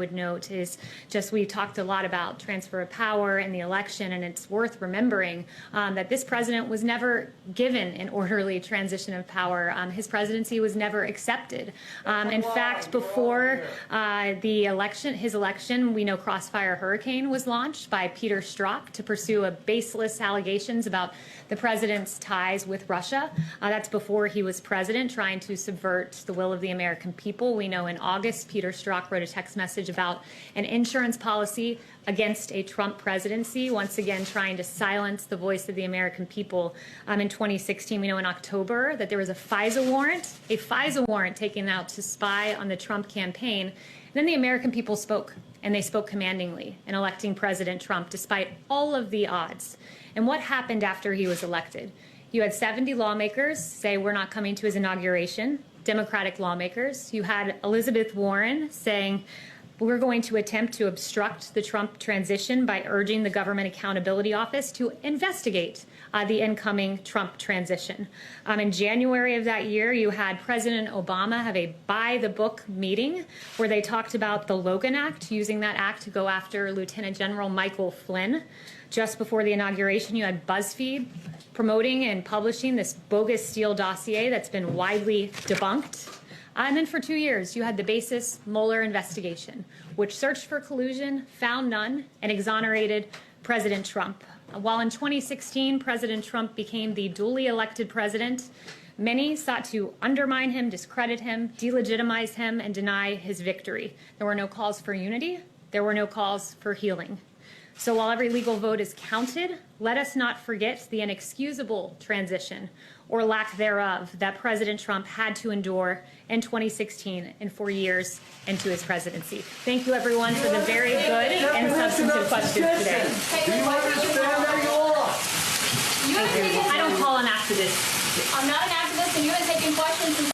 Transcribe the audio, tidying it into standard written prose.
would note is just we talked a lot about transfer of power and the election, and it's worth remembering that this president was never given an orderly transition of power. His presidency was never accepted. In fact, before his election, we know Crossfire Hurricane was launched by Peter Strzok to pursue a baseless allegations about the president's ties with Russia. That's before he was president, trying to subvert the will of the American people. We know in August, Peter Strzok wrote a text message about an insurance policy against a Trump presidency, once again trying to silence the voice of the American people. In 2016, we know in October that there was a FISA warrant taken out to spy on the Trump campaign. And then the American people spoke, and they spoke commandingly in electing President Trump despite all of the odds. And what happened after he was elected? You had 70 lawmakers say we're not coming to his inauguration, Democratic lawmakers. You had Elizabeth Warren saying we're going to attempt to obstruct the Trump transition by urging the Government Accountability Office to investigate the incoming Trump transition. In January of that year, you had President Obama have a by-the-book meeting where they talked about the Logan Act, using that act to go after Lieutenant General Michael Flynn. Just before the inauguration, you had BuzzFeed promoting and publishing this bogus Steele dossier that's been widely debunked. And then for 2 years, you had the basis Mueller investigation, which searched for collusion, found none, and exonerated President Trump. While in 2016, President Trump became the duly elected president, many sought to undermine him, discredit him, delegitimize him, and deny his victory. There were no calls for unity. There were no calls for healing. So while every legal vote is counted, let us not forget the inexcusable transition or lack thereof that President Trump had to endure in 2016 and for years into his presidency. Thank you, everyone, for the very good and substantive questions today. Do you understand that law? I don't call on activists. I'm not an activist, and you have taken questions.